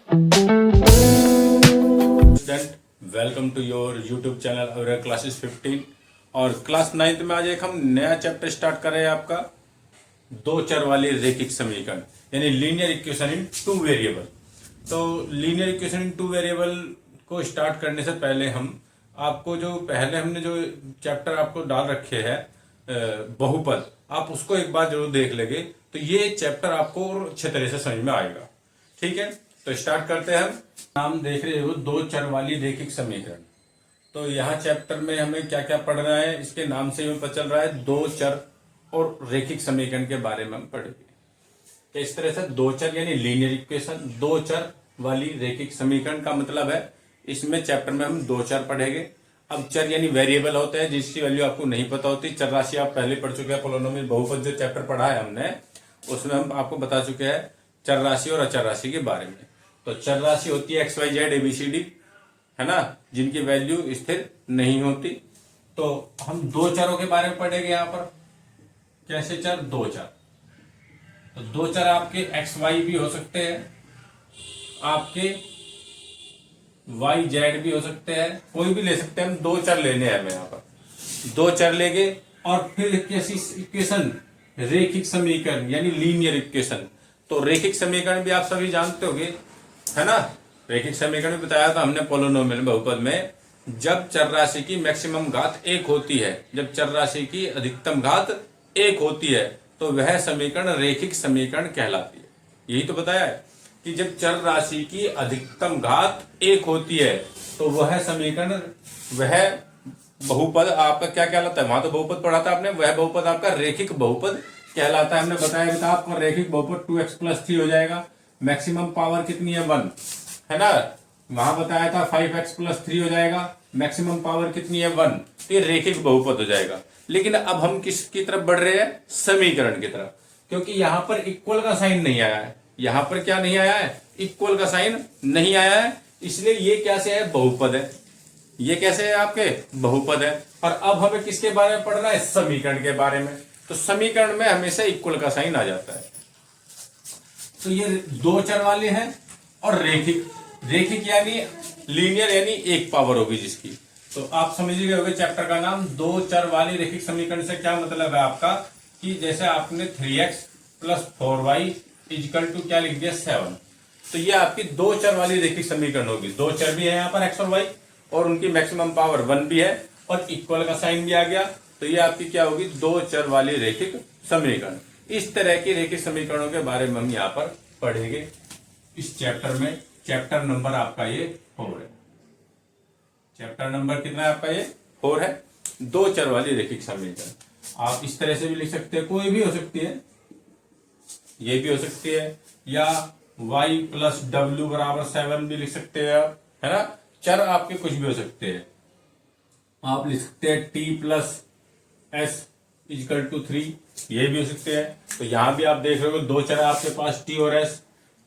Student, welcome to your YouTube channel और classes 15 और class 9th में आज एक हम नया चैप्टर स्टार्ट कर रहे हैं आपका दो चर वाली रैखिक समीकरण यानी linear equation in two variable. तो linear equation in two variable को स्टार्ट करने से पहले हम आपको जो पहले हमने जो चैप्टर आपको डाल रखे हैं बहुपद, आप उसको एक बार जरूर देख लेंगे तो ये चैप्टर आपको और अच्छे तरह से समझ में आएगा। ठीक है, तो स्टार्ट करते हैं। हम नाम देख रहे हो दो चर वाली रैखिक समीकरण। तो यहाँ चैप्टर में हमें क्या क्या पढ़ना है, इसके नाम से हमें पता चल रहा है दो चर और रैखिक समीकरण के बारे में हम पढ़ेंगे। इस तरह से दो चर यानी लीनियर इक्वेशन, दो चर वाली रैखिक समीकरण का मतलब है इसमें चैप्टर में हम दो चर पढ़ेंगे। अब चर यानी वेरिएबल होता है जिसकी वैल्यू आपको नहीं पता होती। चर राशि आप पहले पढ़ चुके हैं, पोलिनोमियल बहुपद जो चैप्टर पढ़ा है हमने उसमें हम आपको बता चुके हैं चर राशि और अचर राशि के बारे में। तो चर राशि होती है एक्स वाई जेड एबीसीडी, है ना, जिनकी वैल्यू स्थिर नहीं होती। तो हम दो चरों के बारे में पढ़ेंगे यहाँ पर। कैसे चर? दो चर। तो दो चर आपके एक्स वाई भी हो सकते हैं, आपके वाई जेड भी हो सकते हैं, कोई भी ले सकते हैं। हम दो चर लेने हैं हमें यहाँ पर, दो चर लेंगे और फिर कैसी इक्वेशन? रैखिक समीकरण यानी लीनियर इक्वेशन। तो रैखिक समीकरण भी आप सभी जानते होंगे, है ना। रैखिक समीकरण भी बताया था हमने पोलिनोमियल बहुपद में। जब चर राशि की मैक्सिमम घात एक होती है, जब चर राशि की अधिकतम घात एक होती है तो वह समीकरण रैखिक समीकरण कहलाती है। यही तो बताया है कि जब चर राशि की अधिकतम घात एक होती है तो वह समीकरण, वह बहुपद आपका क्या कहलाता है? वहां तो बहुपद पढ़ा था आपने, वह बहुपद आपका रैखिक बहुपद कहलाता है। हमने बताया भी था आपको, रैखिक बहुपद 2x+3 हो जाएगा। मैक्सिमम पावर कितनी है? 1, है ना। वहां बताया था 5x+3 हो जाएगा। मैक्सिमम पावर कितनी है? 1। तो ये रैखिक बहुपद हो जाएगा। लेकिन अब हम किसकी तरफ बढ़ रहे हैं? समीकरण की तरफ, क्योंकि यहां पर इक्वल का साइन नहीं आया है। यहां पर क्या नहीं आया है? इक्वल का साइन नहीं आया है, इसलिए ये कैसे है? बहुपद है। ये कैसे है? आपके बहुपद है। और अब हमें किसके बारे में पढ़ना है? समीकरण के बारे में। तो समीकरण में हमेशा इक्वल का साइन आ जाता है। तो ये दो चर वाले हैं और रैखिक, रैखिक यानी लीनियर यानी एक पावर होगी जिसकी। तो आप समझ गए होंगे चैप्टर का नाम दो चर वाली रैखिक समीकरण से क्या मतलब है आपका, कि जैसे आपने 3x + 4y = क्या लिख दिया? 7। तो ये आपकी दो चर वाली रैखिक समीकरण होगी। दो चर भी है यहाँ पर x और y और उनकी मैक्सिमम पावर 1 भी है और इक्वल का साइन भी आ गया। तो ये आपकी क्या होगी? दो चर वाली रैखिक समीकरण। इस तरह की रैखिक समीकरणों के बारे में हम यहाँ पर पढ़ेंगे इस चैप्टर में। चैप्टर नंबर आपका ये 4 है। चैप्टर नंबर कितना है आपका? ये 4 है। दो चर वाली रैखिक समीकरण आप इस तरह से भी लिख सकते हैं, कोई भी हो सकती है, ये भी हो सकती है, या y + w = 7 भी लिख सकते हैं आप, है ना। चर आपके कुछ भी हो सकते हैं। आप लिख सकते हैं t + s = 3, ये भी हो सकते हैं। तो यहां भी आप देख रहे हो दो चर आपके पास t और s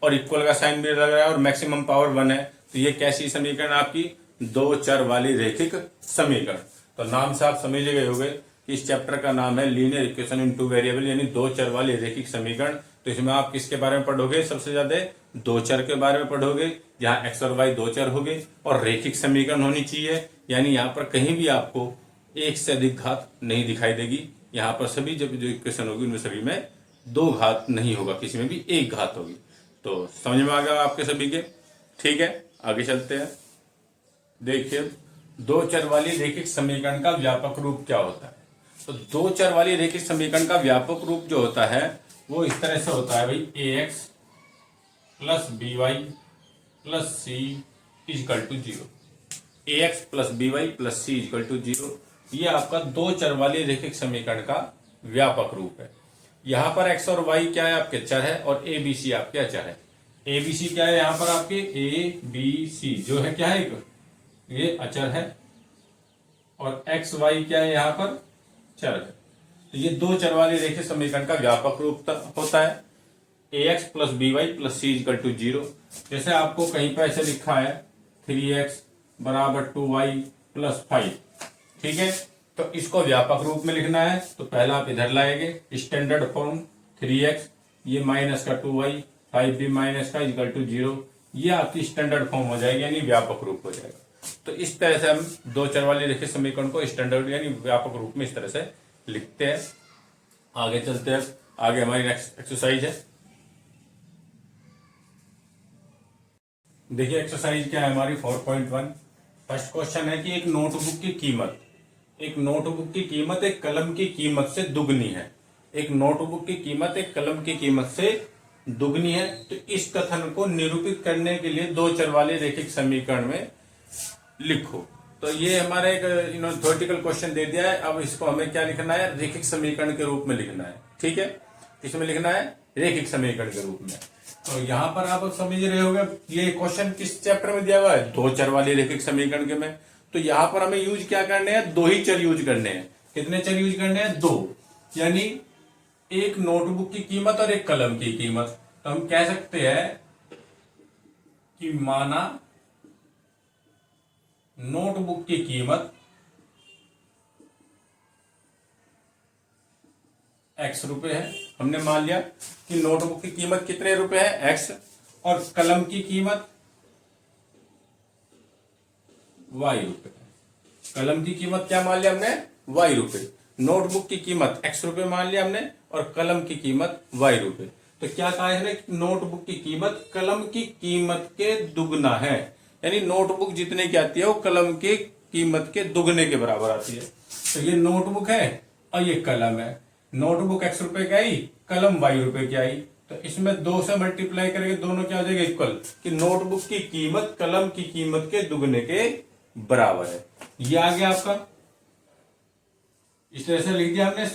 और इक्वल का साइन भी लग रहा है और मैक्सिमम पावर 1 है। तो ये कैसी समीकरण आपकी? दो चर वाली रैखिक समीकरण। तो नाम से आप समझ गए होंगे कि इस चैप्टर का नाम है linear equation in two variable यानी दो चर वाली रैखिक समीकरण। तो इसमें आप किसके बारे में पढ़ोगे? सबसे ज्यादा दो चर के बारे में पढ़ोगे, जहां x और y दो चर हो गए और रैखिक समीकरण होनी चाहिए। यानी यहाँ पर कहीं भी आपको एक से अधिक घात नहीं दिखाई देगी। यहाँ पर सभी जब जो इक्वेशन होगी उनमें सभी में दो घात नहीं होगा, किसी में भी एक घात होगी। तो समझ में आ गया आपके सभी के? ठीक है, आगे चलते हैं। देखिए दो चर वाली रैखिक समीकरण का व्यापक रूप क्या होता है। तो दो चर वाली रैखिक समीकरण का व्यापक रूप जो होता है वो इस तरह से होता है भाई, ax + by + c = 0। ax + by + c = 0, ये आपका दो चर वाली रैखिक समीकरण का व्यापक रूप है। यहाँ पर x और y क्या है? आपके चर है और a b c आपके अचर है। a b c क्या है यहाँ पर? आपके a b c जो है क्या है? एक ये अचर है और x y क्या है यहाँ पर? चर है। तो ये दो चर वाली रैखिक समीकरण का व्यापक रूप होता है ax + by + c = 0। जैसे आपको कहीं पर ऐसे लिखा है 3x = 2y + 5, ठीक है। तो इसको व्यापक रूप में लिखना है तो पहला आप इधर लाएंगे स्टैंडर्ड फॉर्म 3x, ये -2y, 5 भी -का = 0। ये आपकी स्टैंडर्ड फॉर्म हो जाएगी, यानी व्यापक रूप हो जाएगा। तो इस तरह से हम दो चर वाले रैखिक समीकरण को स्टैंडर्ड यानी व्यापक रूप में इस तरह से लिखते हैं। आगे चलते हैं, आगे हमारी नेक्स्ट एक्सरसाइज है। देखिए एक्सरसाइज क्या है हमारी 4.1। फर्स्ट क्वेश्चन है कि एक नोटबुक की कीमत, एक नोटबुक की कीमत एक कलम की कीमत से दुगनी है। एक नोटबुक की कीमत एक कलम की कीमत से दुगनी है। तो इस कथन को निरूपित करने के लिए दो चर वाले रैखिक समीकरण में लिखो। तो ये हमारा एक थ्योरेटिकल क्वेश्चन दे दिया है। अब इसको हमें क्या लिखना है, रैखिक समीकरण के रूप में लिखना है। ठीक है, इसमें लिखना है रैखिक समीकरण के रूप में। तो यहाँ पर आप समझ रहे होंगे ये क्वेश्चन किस चैप्टर में दिया हुआ है, दो चर वाले रैखिक समीकरण के में। तो यहाँ पर हमें यूज क्या करने हैं, दो ही चर यूज करने हैं। कितने चर यूज करने हैं, दो। यानी एक नोटबुक की कीमत और एक कलम की कीमत। तो हम कह सकते हैं कि माना नोटबुक की कीमत x रुपए है। हमने मान लिया कि नोटबुक की कीमत कितने रुपए है, x, और कलम की कीमत y रुपए। कलम की कीमत क्या मान लिया हमने, y रुपए। नोटबुक की कीमत x रुपए मान लिया हमने और कलम की कीमत y रुपए। तो क्या कहा है, नोटबुक की कीमत कलम की कीमत के दुगना है। यानी नोटबुक जितने की आती है वो कलम की कीमत के दुगने के बराबर आती है। तो ये नोटबुक है और ये कलम है। नोटबुक x रुपए की आई, कलम y रुपए की आई। तो इसमें 2 से मल्टीप्लाई करके दोनों क्या हो जाएगा, इक्वल। कि नोटबुक की कीमत कलम की कीमत के दुगने के बराबर है। ये आ गया आपका। इस तरह से लिख दिया हमने।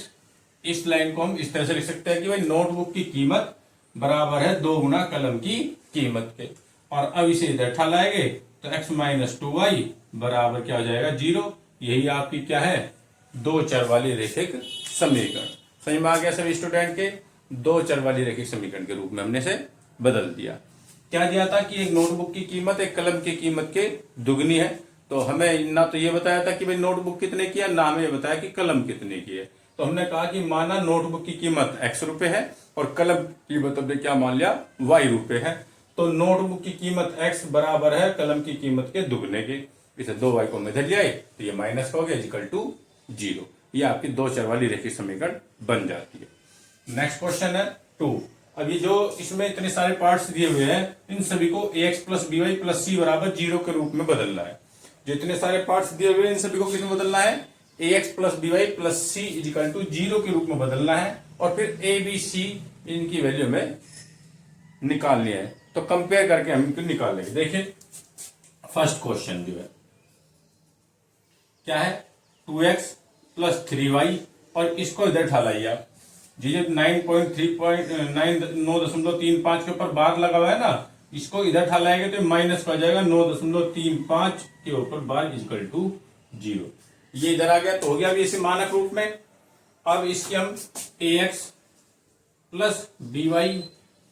इस लाइन को हम इस तरह से लिख सकते हैं कि भाई नोटबुक की कीमत बराबर है 2 गुना कलम की कीमत के। और अब इसे इधर ठा लाएंगे तो x माइनस 2y बराबर क्या हो जाएगा, 0। यही आपकी क्या है, दो चर वाली रैखिक समीकरण। समझ में आ गया सभी स्टूडेंट के, दो चर वाली रैखिक समीकरण के रूप में हमने से बदल दिया। क्या दिया था कि एक नोटबुक की कीमत एक कलम की कीमत के दुगनी है। तो हमें ना तो ये बताया था कि भाई नोटबुक कितने की है, ना हमें ये बताया कि कलम कितने की है। तो हमने कहा कि माना नोटबुक की कीमत x रुपए है और कलम की कीमत हमने क्या मान लिया, y रुपए है। तो नोटबुक की कीमत x बराबर है कलम की कीमत के दुगने के। इसे 2y को इधर ले आए तो ये माइनस का हो गया, इक्वल टू 0। ये आपकी दो चर वाली रैखिक समीकरण बन जाती है। नेक्स्ट क्वेश्चन है 2। अब ये जो इसमें इतने सारे पार्ट्स दिए हुए हैं, इन सभी को ax plus by plus c बराबर 0 के रूप में बदलना है। जो इतने सारे पार्ट्स दिए हुए हैं इन सभी को किस में बदलना है, ax plus by plus c equal to 0 के रूप में बदलना है। और फिर a b c इनकी वैल्यू में निकालनी है। तो कंपेयर करके हम इनको निकाल लेंगे। देखिए फर्स्ट क्वेश्चन जो है क्या है, 2x प्लस 3y और इसको इधर ढालाइए आप। जी 9.35 के ऊपर बार लगा हुआ है ना, इसको इधर ढालाएंगे तो माइनस हो जाएगा 9.35 के ऊपर बार इक्वल टू 0। ये इधर आ गया तो हो गया अभी इसे मानक रूप में। अब इसकी हम ax plus by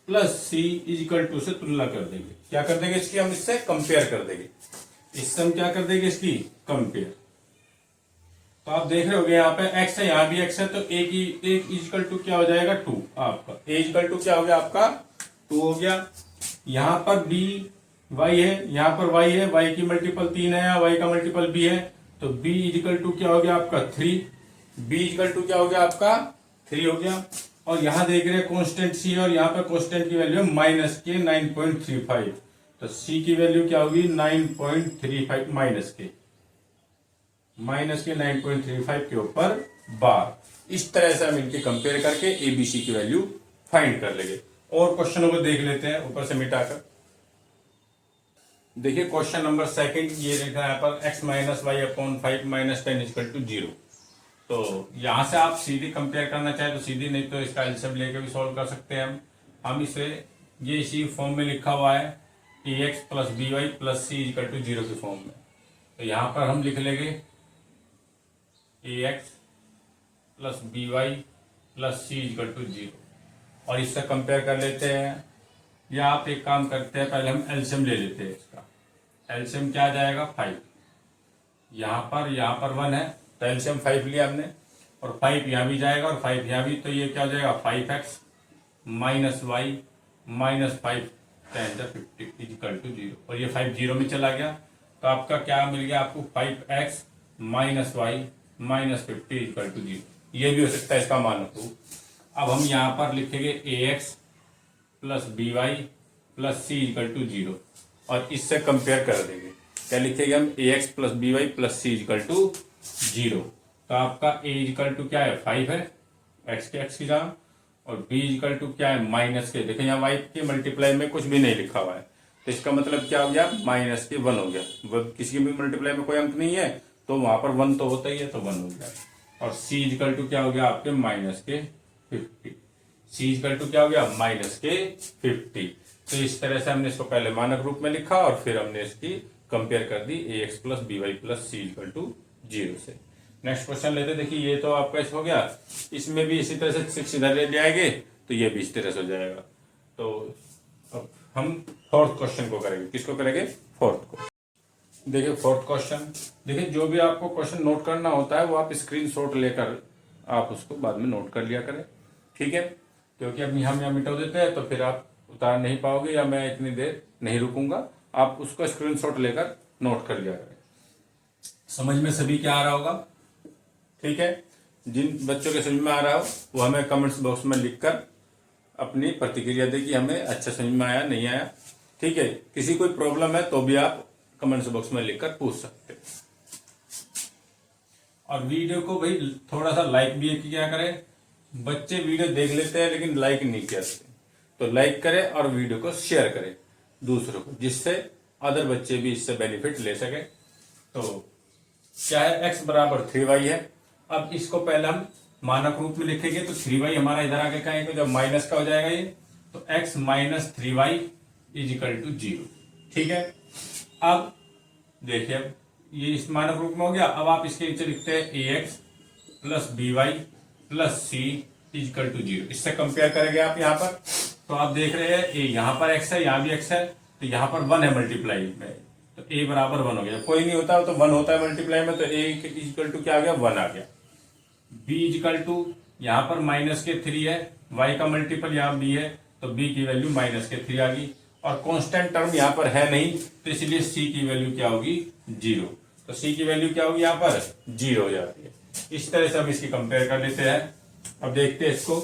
plus c equal to से तुलना कर देंगे। क्या कर देंगे, इसकी हम इससे कंपेयर कर देंगे। इससे हम क्या कर देंगे, इसकी कंपेयर। तो आप देख रहे होगे यहाँ पे x है, यहाँ भी x है। तो एक इक्वल टू क्या हो जाएगा, 2। आपका a इक्वल टू क्या हो गया, आपका 2 हो गया। यहाँ पर b y है, यहाँ पर y है, y की मल्टीपल 3 है, y का मल्टीपल b है। तो b इक्वल टू क्या हो गया आपका 3। b इक्वल टू क्या हो गया आपका 3 हो गया। और यहाँ देख रहे हैं कांस्टेंट c और यहाँ पर कांस्टेंट की वैल्यू माइनस के 9.35। तो c की वैल्यू क्या होगी, 9.35 माइनस के 9.35 के ऊपर बार। इस तरह से हम इनके कंपेयर करके एबीसी की वैल्यू फाइंड कर लेंगे। और क्वेश्चनों को देख लेते हैं ऊपर से मिटाकर। देखिए क्वेश्चन नंबर सेकंड ये लिखा है यहाँ पर x minus y upon 5 minus 10 equal to 0। तो यहां से आप सीधी कंपेयर करना चाहे तो सीधी, नहीं तो इसका एलसीएम लेके भी सॉल्व कर सकते हैं हम इसे। ये इसी फॉर्म में लिखा हुआ है ax plus by plus c equal to 0 की फॉर्म में। तो यहाँ पर हम लिख लेंगे ax plus by plus c equal to 0 और इससे कंपेयर कर लेते हैं। या आप एक काम करते हैं, पहले हम एलसीएम ले लेते हैं। इसका एलसीएम क्या आ जाएगा, 5। यहाँ पर 1 है तो एलसीएम 5 लिया हमने, और 5 यहाँ भी जाएगा और 5 यहाँ भी। तो ये क्या हो जाएगा, 5x minus y minus 5 10 50 equal ये 5 जीरो में चला गया, तो आपका क्या मिल गया आपको 5x minus y minus 50 equal to 0। ये भी हो सकता है इसका मानक रूप। अब हम यहाँ पर लिखेंगे ax plus b y plus c equal to 0 और इससे कंपेयर कर देंगे। क्या लिखेंगे हम ax plus b y plus c equal to 0। तो आपका a इक्वल टू क्या है 5 है x की जगह, और b इक्वल टू क्या है माइनस के, देखिए यहाँ y के मल्टीप्लाई में कुछ भी नहीं लिखा हुआ है, तो इसका मतलब क्या हो गया माइनस के 1 हो गया। किसी के भी मल्टीप्लाई में कोई अंक नहीं है तो वहां पर 1 तो होता ही है, तो 1 हो गया। और c इक्वल टू क्या हो गया आपके माइनस के 50। c इक्वल टू क्या हो गया माइनस के 50। तो इस तरह से हमने इसको पहले मानक रूप में लिखा और फिर हमने इसकी कंपेयर कर दी ax plus b y plus c equal to 0 से। नेक्स्ट क्वेश्चन लेते, देखिए ये तो आपका ऐसा हो गया, इसमें भी इसी तरह से 6 इधर ले आएंगे तो ये भी इस तरह से हो जाएगा। तो अब हम फोर्थ क्वेश्चन को करेंगे। किसको करेंगे? फोर्थ को। देखिए फोर्थ क्वेश्चन, देखिए जो भी आपको क्वेश्चन नोट करना होता है वो आप स्क्रीनशॉट लेकर आप उसको बाद में नोट कर लिया करें, ठीक है? क्योंकि अब हम यहाँ मिटा देते हैं तो फिर आप उतार नहीं पाओगे या मैं इतनी देर नहीं रुकूंगा, आप उसको स्क्रीनशॉट लेकर नोट कर लिया करें। समझ में सभी क्या आ रहा होगा? ठीक है, जिन बच्चों के समझ में आ रहा हो वो हमें कमेंट्स बॉक्स में लिखकर अपनी प्रतिक्रिया दे कि हमें अच्छा समझ में आया नहीं आया, ठीक है? किसी कोई प्रॉब्लम है तो भी आप कमेंट्स बॉक्स में लिखकर पूछ सकते हैं। और वीडियो को भाई थोड़ा सा लाइक भी किया करें, बच्चे वीडियो देख लेते हैं लेकिन लाइक नहीं करते, तो लाइक करें और वीडियो को शेयर करें दूसरों को, जिससे अदर बच्चे भी इससे बेनिफिट ले सके। तो क्या है x बराबर 3y है। अब इसको पहले हम मानक रूप में लिखेंगे, तो 3y हमारा इधर आके क्या है, जब माइनस का हो जाएगा ये, तो x minus 3y is equal to 0, ठीक है? अब देखिए अब ये इस मानक रूप में हो गया। अब आप इसके नीचे लिखते हैं ax plus b y plus c is equal to 0। इससे कंपेयर करेंगे आप यहाँ पर, तो आप देख रहे हैं यहाँ पर x है, यहाँ भी x है, तो यहाँ पर 1 है मल्टीप्लाई में, तो a बराबर 1 हो गया। जब कोई नहीं होता तो 1 होता है मल्टीप्लाई में, तो a इक्वल टू क्या आ गया 1 आ गया। b इक्वल टू यहाँ पर माइनस के 3 है, y का मल्टीपल यहाँ b है, तो b की वैल्यू माइनस के 3 आ गई। और कांस्टेंट टर्म यहाँ पर है नहीं, तो इसलिए c की वैल्यू क्या होगी 0। तो c की वैल्यू क्या होगी यहाँ पर 0 हो जाती है। इस तरह से हम इसकी कंपेयर कर लेते हैं। अब देखते हैं इसको,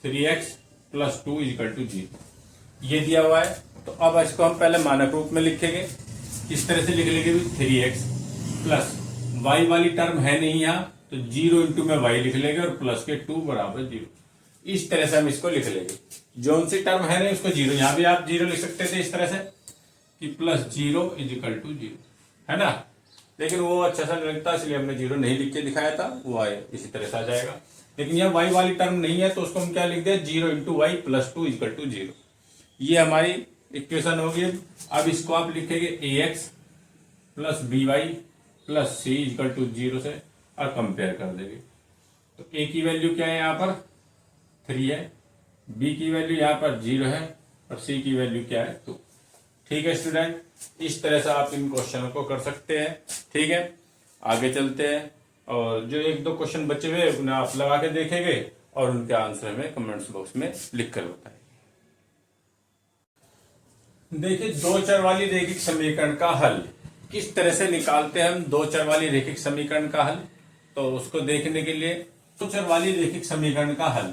3x प्लस 2 इक्वल टू 0 ये दिया हुआ है। तो अब इसको हम पहले मानक रूप में लिखेंगे। इस तरह से लिख लेंगे 3x प्लस y वाली टर्म है नहीं यहाँ, तो 0 इंटू में y लिख लेंगे और प्लस के 2 बराबर 0। इस तरह से हम इसको लिख लेंगे। जो सी टर्म है नहीं उसको 0, यहाँ भी आप 0 लिख सकते थे इस तरह से कि प्लस 0 इज इक्वल टू 0, है ना? लेकिन वो अच्छा सा नहीं लगता, इसलिए हमने 0 नहीं लिख के दिखाया था, वो आए इसी तरह से आ जाएगा। लेकिन यह y वाली टर्म नहीं है तो उसको हम क्या लिख दें 0 into y plus 2 equal to 0। ये हमारी इक्वेशन होगी। अब इसको आप लिखेंगे ax plus b y plus c equal to 0 से और कंपेयर कर देंगे। तो a की वैल्यू क्या है यहाँ पर 3 है, b की वैल्यू यहाँ पर 0 है और c की वैल्यू क्या है 2। ठीक है स्टूडेंट, इस तरह से आप इन क्वेश्चनों को कर सकते हैं। ठीक है, आगे चलते हैं और जो 1-2 क्वेश्चन बचे हुए उन्हें आप लगा के देखेंगे और उनके आंसर हमें कमेंट्स बॉक्स में लिख कर बताएंगे। देखिए, 2 चर वाली रैखिक समीकरण का हल किस तरह से निकालते हैं हम 2 चर वाली रैखिक समीकरण का हल। तो उसको देखने के लिए 2 चर वाली रैखिक समीकरण का हल,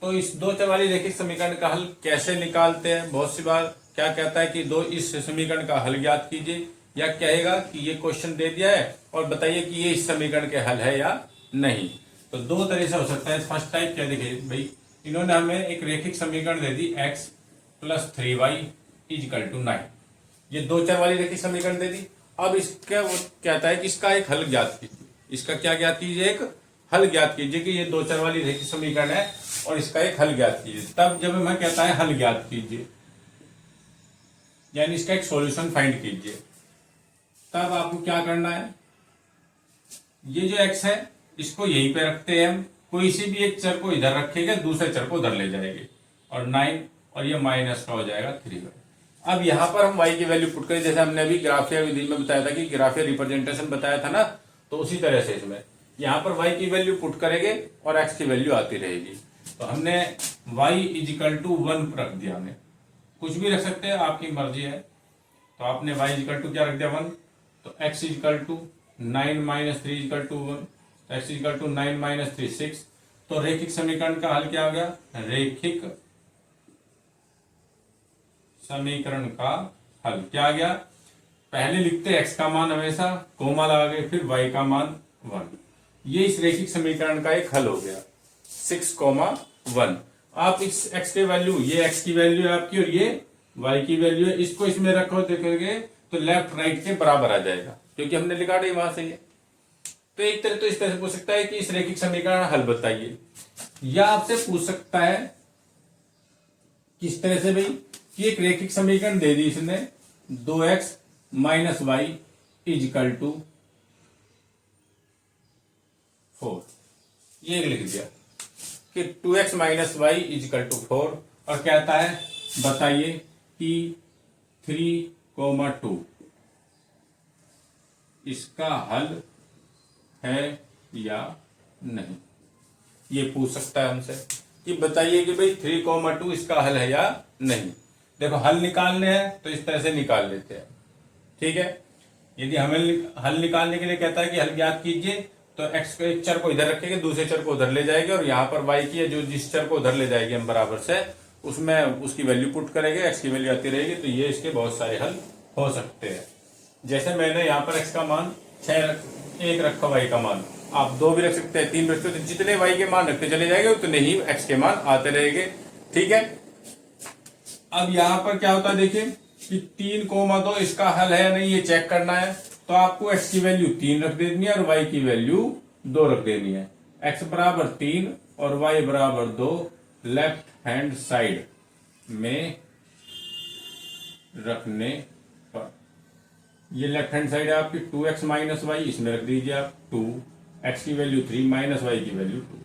तो इस 2 चर वाली रैखिक समीकरण का हल कैसे निकालते हैं। बहुत सी बार क्या कहता है कि इस समीकरण का हल ज्ञात कीजिए, या कहेगा कि ये क्वेश्चन दे दिया है और बताइए कि ये इस समीकरण के हल है या नहीं। तो 2 तरह से हो सकता है। फर्स्ट टाइप क्या, देखिए भाई इन्होंने हमें एक रैखिक समीकरण दे दी x plus 3y is equal to 9, ये 2 चर वाली रैखिक समीकरण दे दी। अब इसका वो कहता है कि इसका एक हल ज्ञात कीजिए। इसका क्या ज्ञात कीजिए, एक हल ज्ञात कीजिए कि ये 2 चर वाली रैखिक समीकरण है और इसका एक हल ज्ञात कीजिए। तब जब हमें कहता है हल ज्ञात कीजिए, यानी इसका एक सॉल्यूशन फाइंड कीजिए, तब आपको क्या करना है, ये जो x है इसको यहीं पे रखते हैं हम, कोई सी भी एक चर को इधर रखेंगे, दूसरे चर को उधर ले जाएंगे, और 9 और ये माइनस का हो जाएगा 3y। अब यहाँ पर हम y की वैल्यू पुट करें, जैसे हमने अभी ग्राफिया विधि में बताया था कि ग्राफिया रिप्रेजेंटेशन बताया था ना, तो उसी तरह से इसमें यहाँ पर y की वैल्यू पुट करेंगे और x की वैल्यू आती रहेगी। तो हमने y इज इक्वल टू 1 रख दिया हमने, कुछ भी रख सकते हैं, आपकी मर्जी है। तो आपने y इक्वल टू क्या रख दिया 1, तो x equal to 9 minus 3 equal to 1, तो x इक्वल टू 9 माइनस 3 6। तो रैखिक समीकरण का हल क्या हो गया, रैखिक समीकरण का हल क्या आ गया, पहले लिखते x का मान हमेशा कोमा लगा के, फिर y का मान 1। ये इस रैखिक समीकरण का एक हल हो गया 6,1। आप इस x के वैल्यू, ये x की वैल्यू है आपकी और ये y की वैल्यू है, इसको इसमें रखो देखोगे तो लेफ्ट राइट के बराबर आ जाएगा, क्योंकि हमने लिखा नहीं वहां से ये। तो एक तरह तो इस तरह से पूछ सकता है कि इस रैखिक समीकरण हल बताइए, या आपसे पूछ सकता है किस तरह से भाई कि एक रैखिक समीकरण दे दी इसने 2x minus y is equal to 4, ये लिख दिया कि 2x minus y is equal to 4, और कहता है बताइए कि 3,2 इसका हल है या नहीं। ये पूछ सकता है हमसे कि बताइए कि भाई 3,2 इसका हल है या नहीं। देखो हल निकालने हैं तो इस तरह से निकाल लेते हैं, ठीक है। यदि हमें हल निकालने के लिए कहता है कि हल ज्ञात कीजिए, तो x को एक चर को इधर रखेंगे, दूसरे चर को उधर ले जाएंगे, और यहाँ पर y की है जो जिस चर को उधर ले जाएगी हम बराबर से, उसमें उसकी वैल्यू पुट करेंगे, x की वैल्यू आती रहेगी। तो ये इसके बहुत सारे हल हो सकते हैं। जैसे मैंने यहाँ पर x का मान 1 रखा, y का मान आप 2 भी रख सकते हैं, 3 रख सकते हैं, तो जितने y के मान रखते चले जाएंगे उतने ही x के मान आते रहेंगे, ठीक है। अब यहाँ पर क्या होता है देखिए कि 3,2 इसका हल है या नहीं, ये चेक करना है। तो आपको x की वैल्यू 3 रख देनी है और y की वैल्यू 2 रख देनी है। x बराबर 3 और y बराबर 2 लेफ्ट हैंड साइड में रखने पर, ये लेफ्ट हैंड साइड है आपकी 2x माइनस वाई, इसमें रख दीजिए आप 2, x की वैल्यू 3 माइनस वाई की वैल्यू 2,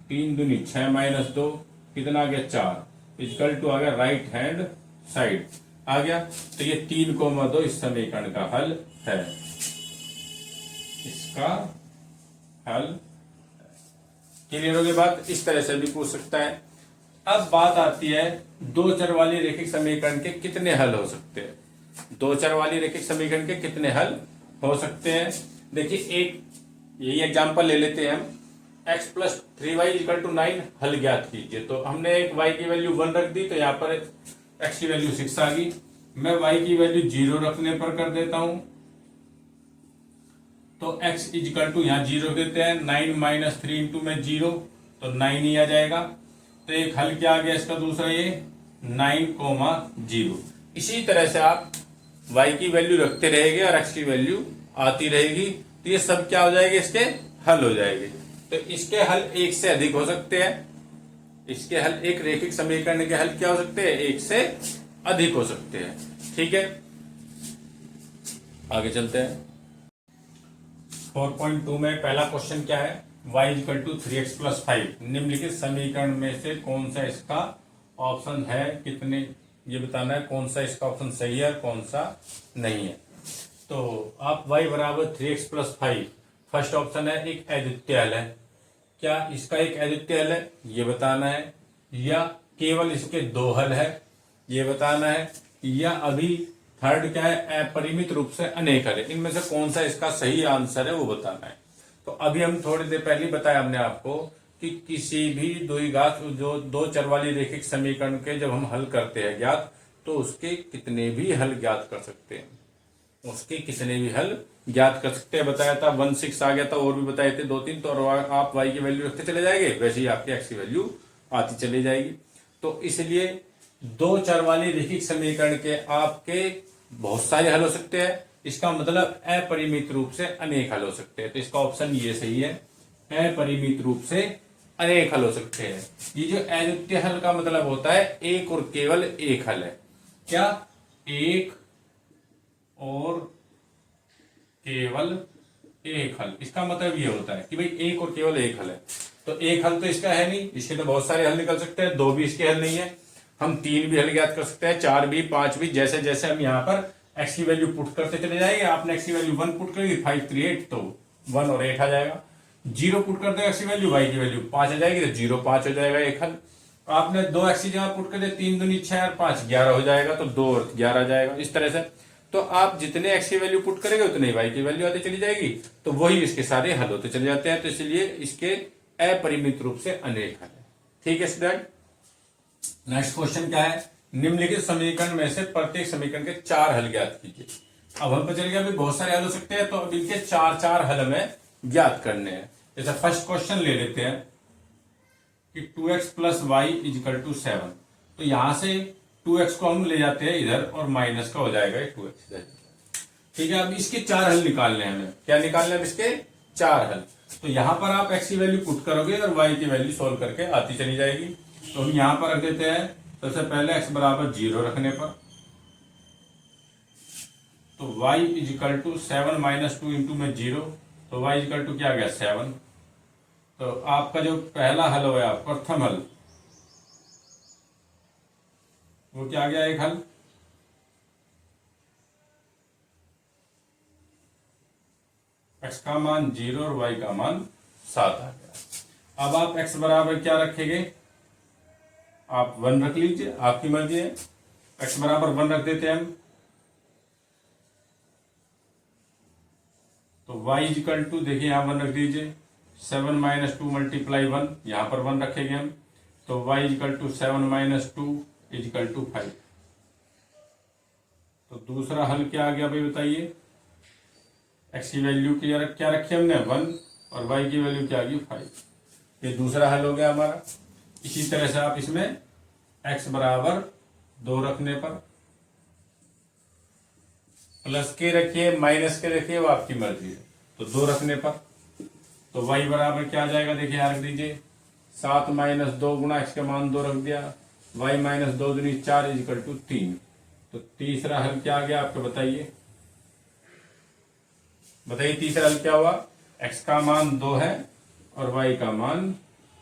3 दूनी 6 माइनस 2 कितना आ गया 4, इक्वल टू आ गया राइट हैंड साइड आ गया। तो ये 3,2 इस समीकरण का हल है, इसका हल। क्लियर हो गई बात। इस तरह से भी पूछ सकता है। अब बात आती है दो चर वाली रैखिक समीकरण के कितने हल हो सकते हैं। दो चर वाली रैखिक समीकरण के कितने हल हो सकते हैं, देखिए एक यही एग्जांपल ले लेते हैं हम। x plus 3y equal to 9 हल ज्ञात कीजिए। तो हमने एक y की वैल्यू 1 रख दी, तो यहाँ पर x की वैल्यू 6 आ गई। मैं y की वैल्यू 0 रखने पर कर देता हूं, तो x इक्वल टू यहाँ 0 देते हैं, 9 माइनस 3 इंटू में 0, तो 9 ही आ जाएगा। तो एक हल क्या आ गया इसका दूसरा, ये 9,0। इसी तरह से आप y की वैल्यू रखते रहेंगे और x की वैल्यू आती रहेगी, तो ये सब क्या हो जाएगी, इसके हल हो जाएंगे। तो इसके हल एक से अधिक हो सकते हैं। इसके हल, एक रैखिक समीकरण के हल क्या हो सकते हैं, एक से अधिक हो सकते हैं, ठीक है। आगे चलते हैं। 4.2 में पहला क्वेश्चन क्या है, y equal to 3x plus 5 निम्नलिखित समीकरण में से कौन सा इसका ऑप्शन है, कितने, ये बताना है कौन सा इसका ऑप्शन सही है और कौन सा नहीं है। तो आप y बराबर 3x प्लस 5, फर्स्ट ऑप्शन है एक अद्वितीय हल है। क्या इसका एक अद्वितीय हल है ये बताना है, या केवल इसके दो हल है ये बताना है, या अभी थर्ड क्या है, अपरिमित रूप से अनेक हल है। इनमें से कौन सा इसका सही आंसर है वो बताना है। तो अभी हम थोड़ी देर पहले बताया हमने आपको कि किसी भी द्विघात जो दो चर वाली रैखिक समीकरण के जब हम हल करते हैं ज्ञात, तो उसके कितने भी हल ज्ञात कर सकते हैं, उसके कितने भी हल ज्ञात कर सकते हैं। बताया था 1 6 आ गया था, और भी बताए थे 2 3। तो आप y की वैल्यू रखते चले जाएंगे, वैसे ही आपकी x की वैल्यू आती चली जाएगी। तो इसलिए दो चर वाली रैखिक समीकरण के आपके बहुत सारे हल हो सकते हैं। इसका मतलब अपरिमित रूप से अनेक हल हो सकते हैं। तो इसका ऑप्शन ये सही है, अपरिमित रूप से अनेक हल हो सकते हैं। ये जो अद्वितीय हल का मतलब होता है एक और केवल एक हल है। क्या, एक और केवल एक हल, इसका मतलब ये होता है कि भाई एक और केवल एक हल है। तो एक हल तो इसका है नहीं, इसके तो बहुत सारे हल निकल सकते हैं। दो भी इसके हल नहीं है, हम 3 भी हल ज्ञात कर सकते हैं, 4 भी, 5 भी। जैसे जैसे हम यहाँ पर x की वैल्यू पुट करते चले जाएंगे, आपने x की वैल्यू 1 पुट करेगी, 5 3 8, तो 1 और 8 आ जाएगा। 0 पुट कर देगा x की वैल्यू, y की वैल्यू 5 आ जाएगी, तो 0 5 हो जाएगा एक हल। आपने 2x की जगह पुट कर दिया, 3 दूनी 6 और 5 11 हो जाएगा, तो 2 और 11 आ जाएगा इस तरह से। तो आप जितने x की वैल्यू पुट करेंगे उतने y की वैल्यू आती चली जाएगी, तो वही इसके सारे हल होते चले जाते हैं। तो इसलिए इसके अपरिमित रूप से अनेक हल है। ठीक है स्टूडेंट, नेक्स्ट क्वेश्चन क्या है, निम्नलिखित समीकरण में से प्रत्येक समीकरण के 4 हल ज्ञात कीजिए। अब हम चल गया, अभी बहुत सारे हल हो सकते हैं, तो अब इनके 4 हल हमें ज्ञात करने हैं। जैसे फर्स्ट क्वेश्चन ले लेते हैं कि 2x plus Y equal to 7। तो यहां से 2x को हम ले जाते हैं इधर और माइनस का हो जाएगा 2x इधर। ठीक है, अब इसके 4 हल निकालने हैं हमें। क्या निकालने हैं इसके 4 हल। तो यहां पर आप x की वैल्यू पुट करोगे और y की वैल्यू सोल्व करके आती चली जाएगी। तो हम यहां पर रख देते हैं सबसे पहले x बराबर 0 रखने पर, तो y equal to 7 minus 2 into में 0, तो y इजिकल टू क्या आ गया 7। तो आपका जो पहला हल होया, प्रथम हल, वो क्या आ गया एक हल, x का मान 0 और y का मान 7 आ गया। अब आप x बराबर क्या रखेंगे, आप 1 रख लीजिए, आपकी मर्जी है। x बराबर 1 रख देते हैं हम, तो y इजिकल टू देखिए यहां 1 रख दीजिए, 7 माइनस 2 मल्टीप्लाई 1, यहां पर 1 रखेंगे हम, तो y equal to 7 minus 2 equal to 5। तो दूसरा हल क्या आ गया भाई बताइए, x की वैल्यू क्या रखी हमने 1 और y की वैल्यू क्या आ गई 5। ये दूसरा हल हो गया हमारा। इसी तरह से आप इसमें x बराबर 2 रखने पर, प्लस के रखिए माइनस के रखिए, वो आपकी मर्जी है। तो 2 रखने पर तो y बराबर क्या आ जाएगा, देखिए यहां रख दीजिए, 7 माइनस 2 गुणा x का मान 2 रख दिया, y माइनस 2 दूनी 4 इजिकल टू 3। तो तीसरा हल क्या आ गया आपको बताइए, तीसरा हल क्या हुआ, x का मान 2 है और y का मान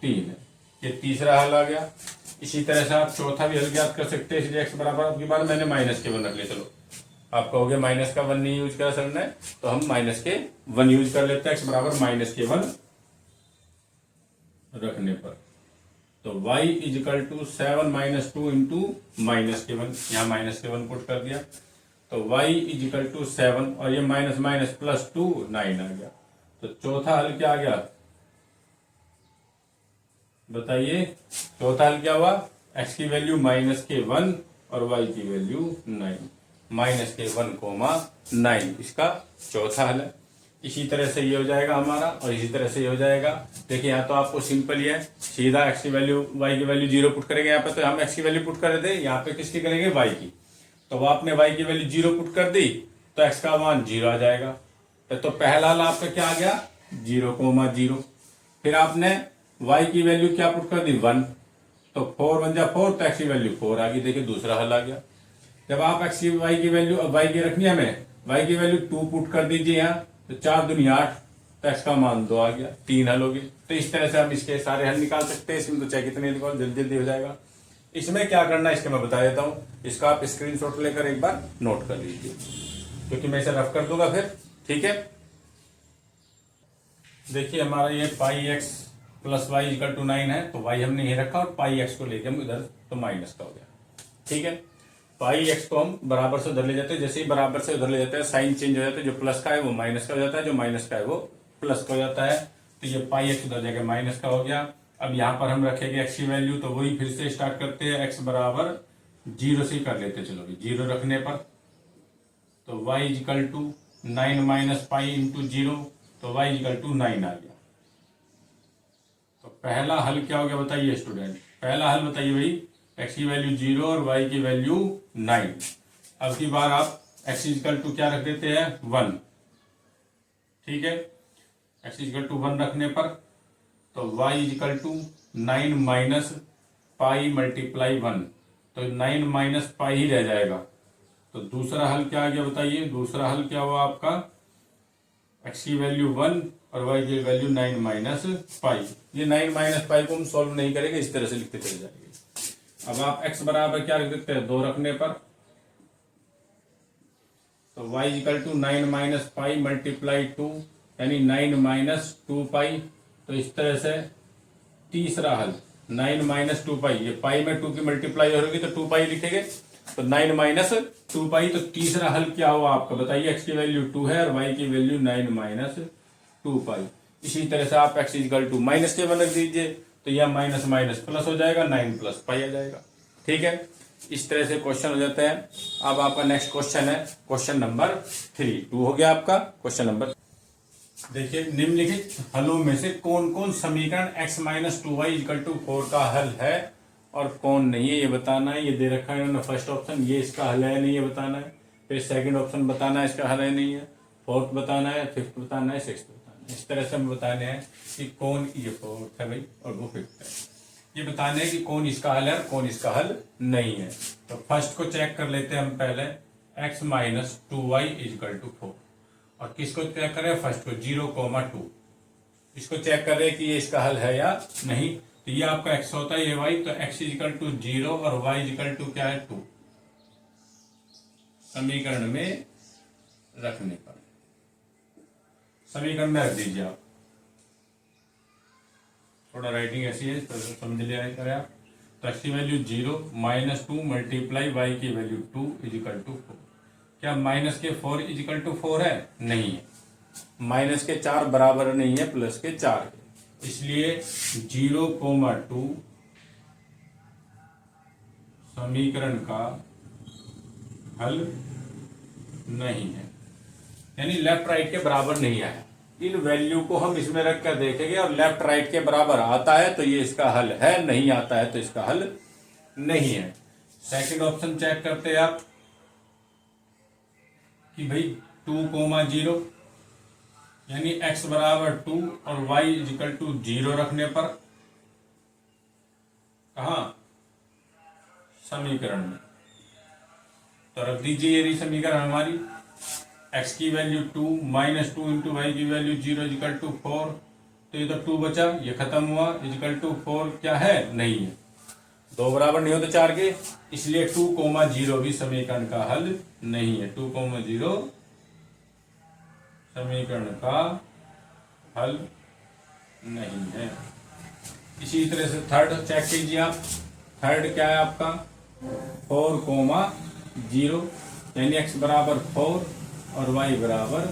3 है, ये तीसरा हल आ गया। इसी तरह से आप चौथा भी हल ज्ञात कर सकते हैं। इसलिए x बराबर, अब की बार मैंने माइनस के 1 रख लिया, चलो आप कहोगे माइनस का 1 नहीं यूज कर सकना है, तो हम माइनस के 1 यूज कर लेते हैं। x बराबर माइनस के 1 रखने पर, तो y equal to 7 minus 2 into minus के 1, यहाँ माइनस के 1 पुट कर दिया, तो y इजिकल टू 7 और ये माइनस माइनस प्लस 2 9 आ गया। तो चौथा हल क्या आ गया बताइए, चौथा हल क्या हुआ, x की वैल्यू माइनस के 1 और y की वैल्यू 9, माइनस के 1,9 इसका चौथा हल है। इसी तरह से ये हो जाएगा हमारा, और इसी तरह से ये हो जाएगा। देखिए यहाँ तो आपको सिंपल ही है, सीधा x की वैल्यू y की वैल्यू 0 पुट करेंगे यहाँ पे, तो हम x की वैल्यू पुट कर देते, यहाँ पे किसकी करेंगे y की। तो वो आपने y की वैल्यू 0 पुट कर दी, तो x का मान 0 आ जाएगा। तो पहला हल आपका क्या आ गया 0,0। फिर आपने y की वैल्यू क्या पुट कर दी 1, तो 4 1 जा 4, तो x की वैल्यू 4 आ गई। देखिए दूसरा हल आ गया। जब आप x की y की वैल्यू, अब y की रखनी है हमें, y की वैल्यू 2 पुट कर दीजिए यहाँ, तो 4 दूनी 8, तो x का मान 2 आ गया। 3 हल हो गए। तो इस तरह से हम इसके सारे हल निकाल सकते हैं। इसमें तो चाहे कितने निकाल, जल्दी जल्दी हो जाएगा। इसमें क्या करना है इसके मैं बता देता हूँ, इसका आप स्क्रीनशॉट लेकर एक बार नोट कर लीजिए, क्योंकि मैं इसे रफ कर दूंगा फिर। ठीक है, देखिए हमारा ये pi x plus y equal to 9 है, तो वाई हमने यही रखा और पाई एक्स को लेके हम इधर तो माइनस का हो गया। ठीक है, पाई एक्स को हम बराबर से उधर ले जाते हैं, जैसे ही बराबर से उधर ले जाते हैं साइन चेंज हो जाता है, जो प्लस का है वो माइनस का हो जाता है, जो माइनस का है वो प्लस का हो जाता है। तो ये पाई एक्स उधर जाके माइनस का हो गया। अब यहाँ पर हम रखेंगे एक्स की वैल्यू, तो वही फिर से स्टार्ट करते हैं, एक्स बराबर 0 से कर लेते, चलो 0 रखने पर, तो y equal to 9 minus pi into 0, तो वाई इजिकल टू 9 आ गया। तो पहला हल क्या हो गया बताइए स्टूडेंट, पहला हल बताइए भाई, x की वैल्यू 0 और y की वैल्यू 9। अब की बार आप x इजिकल टू क्या रख देते हैं 1। ठीक है, x इजिकल टू 1 रखने पर, तो y equal to 9 minus pi multiply 1, तो 9 माइनस पाई ही रह जाएगा। तो दूसरा हल क्या आ गया बताइए, दूसरा हल क्या हुआ आपका, x की वैल्यू 1 और y की वैल्यू 9 माइनस पाई। ये 9 माइनस पाई को हम सॉल्व नहीं करेंगे, इस तरह से लिखते चले जाएंगे। अब आप x बराबर क्या रख देते हैं 2 रखने पर, तो y equal to 9 minus pi multiply 2, यानी 9 माइनस 2 पाई। तो इस तरह से तीसरा हल, 9 माइनस 2 पाई, ये पाई में 2 की मल्टीप्लाई होगी तो 2 पाई लिखेंगे, तो 9 माइनस 2 पाई। तो तीसरा हल क्या हुआ आपका बताइए, एक्स की वैल्यू 2 है और वाई की वैल्यू 9 माइनस 2 पाई। इसी तरह से आप x equal to minus table रख दीजिए, तो यह माइनस माइनस प्लस हो जाएगा, 9 प्लस पाई आ जाएगा। ठीक है, इस तरह से क्वेश्चन हो जाते हैं। अब आपका नेक्स्ट क्वेश्चन है क्वेश्चन नंबर 3। 2 हो गया आपका क्वेश्चन नंबर। देखिए, निम्नलिखित हलों में से कौन कौन समीकरण x minus 2y equal to 4 का हल है और कौन नहीं है, ये बताना है। ये दे रखा है इन्होंने फर्स्ट ऑप्शन, ये इसका हल है नहीं, ये बताना है। फिर सेकंड ऑप्शन बताना है, इसका हल है नहीं है। फोर्थ बताना है, फिफ्थ बताना है, सिक्स्थ बताना है। इस तरह से हम बताने हैं कि कौन, ये फोर्थ है भाई और वो फिफ्थ है। ये बताने हैं कि कौन इसका हल है और कौन इसका हल नहीं है। तो फर्स्ट को चेक कर लेते हैं हम पहले, x minus 2y equal to 4। और किसको चेक करें, फर्स्ट को 0,2। इसको चेक करें कि ये इसका हल है या नहीं। तो ये आपका x होता है, ये y, तो x इक्वल टू 0 और y इक्वल टू क्या है 2 समीकरण में रखने पर। समीकरण में रख दीजिए आप, थोड़ा राइटिंग ऐसी है तो समझ लिया करें आप। तो x की वैल्यू 0 माइनस 2 मल्टीप्लाई y की वैल्यू 2 इजिकल टू 4। क्या माइनस के 4 इजिकल टू 4 है? नहीं है। माइनस के 4 बराबर नहीं है प्लस के 4 के, इसलिए 0,2 समीकरण का हल नहीं है, यानी लेफ्ट राइट के बराबर नहीं आया। इन वैल्यू को हम इसमें रख कर देखेंगे और लेफ्ट राइट के बराबर आता है तो ये इसका हल है, नहीं आता है तो इसका हल नहीं है। सेकंड ऑप्शन चेक करते हैं आप कि भाई 2,0 यानी x बराबर 2 और y इक्वल टू 0 रखने पर कहा समीकरण में, तो रख दीजिए ये समीकरण हमारी। x की वैल्यू 2 माइनस 2 इंटू वाई की वैल्यू 0 इक्वल टू 4, तो ये तो 2 बचा, ये खत्म हुआ, इक्वल टू 4 क्या है? नहीं है। 2 बराबर नहीं होते 4 के, इसलिए 2,0 भी समीकरण का हल नहीं है। 2,0 समीकरण का हल नहीं है। इसी तरह से थर्ड चेक कीजिए आप। थर्ड क्या है आपका 4,0 यानी x बराबर 4 और y बराबर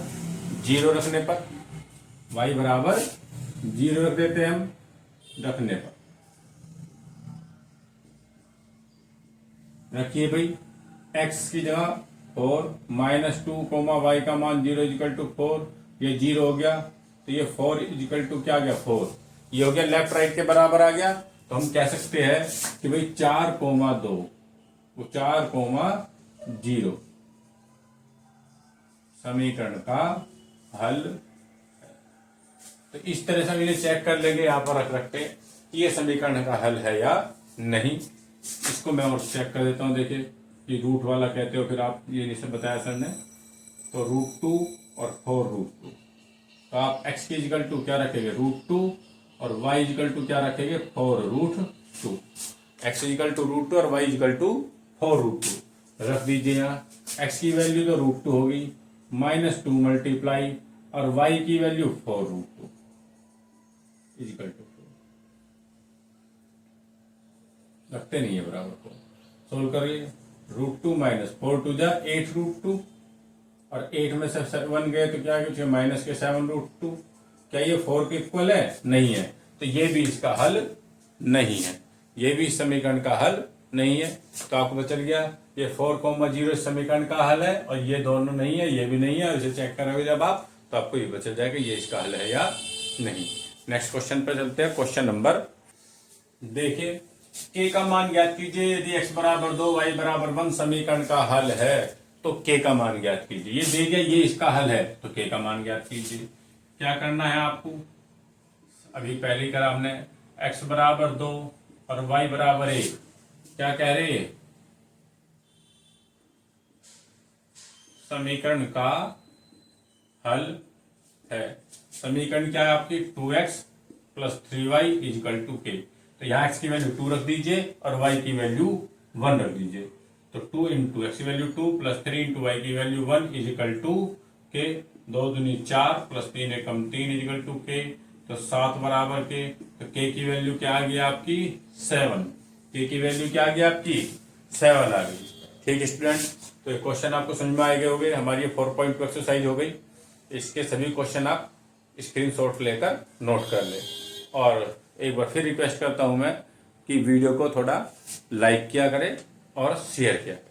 0 रखने पर, y बराबर 0 रख देते हैं हम रखने पर। रखिए भाई, x की जगह 4 माइनस 2 y का मान 0 इक्वल टू 4, ये 0 हो गया, तो ये 4 इक्वल टू क्या आ गया 4, ये हो गया लेफ्ट राइट के बराबर आ गया। तो हम कह सकते हैं कि भाई 4,2 वो 4,0 समीकरण का हल है। तो इस तरह से हम इन्हें चेक कर लेंगे यहाँ पर रख रखते कि ये समीकरण का हल है या नहीं। इसको मैं और चेक कर देता हूँ। देखिए, ये रूट वाला कहते हो, फिर आप ये नहीं बताया सर ने, तो √2 और 4√2, तो आप x की इक्वल टू क्या रखेंगे √2 और y इक्वल टू क्या रखेंगे 4√2। x इक्वल टू √2 और y इक्वल टू 4√2 रख दीजिए। यहाँ x की वैल्यू तो √2 होगी, -2 मल्टीप्लाई और y की वैल्यू 4√2 इक्वल टू 4 रखते नहीं है बराबर को। सोल्व करिए, √2 माइनस 4 जा 8√2 और 8 में से 1 गए तो क्या है माइनस के 7√2। क्या ये 4 के इक्वल है? नहीं है, तो ये भी इसका हल नहीं है, ये भी इस समीकरण का हल नहीं है। तो आपको पता चल गया ये 4,0 समीकरण का हल है और ये दोनों नहीं है, ये भी नहीं है। इसे चेक करोगे जब आप तो आपको ये पता चल जाएगा ये इसका हल है या नहीं। नेक्स्ट क्वेश्चन पर चलते हैं। क्वेश्चन नंबर देखिए, k का मान ज्ञात कीजिए यदि x बराबर 2 y बराबर 1 समीकरण का हल है तो k का मान ज्ञात कीजिए। ये दे दिया ये इसका हल है तो k का मान ज्ञात कीजिए। क्या करना है आपको, अभी पहले ही करा हमने, x बराबर 2 और y बराबर 1, क्या कह रहे हैं समीकरण का हल है। समीकरण क्या है आपकी 2x plus 3y equal to k। तो यहाँ x की वैल्यू 2 रख दीजिए और y की वैल्यू 1 रख दीजिए। तो 2 इंटू एक्स की वैल्यू 2 प्लस 3 इंटू वाई की वैल्यू 1 इजिकल टू के, 2 दूनी 4 प्लस 3 एकम 3 इजिकल टू के। तो 7 बराबर के, तो के की वैल्यू क्या आ गई आपकी 7। के की वैल्यू क्या आ गई आपकी 7 आ गई। ठीक स्टूडेंट, तो ये क्वेश्चन आपको समझ में आ गए होंगे। हमारी 4.2 एक्सरसाइज हो गई। इसके सभी क्वेश्चन आप स्क्रीनशॉट लेकर नोट कर ले। और एक बार फिर रिक्वेस्ट करता हूं मैं कि वीडियो को थोड़ा लाइक किया करें और शेयर किया करें।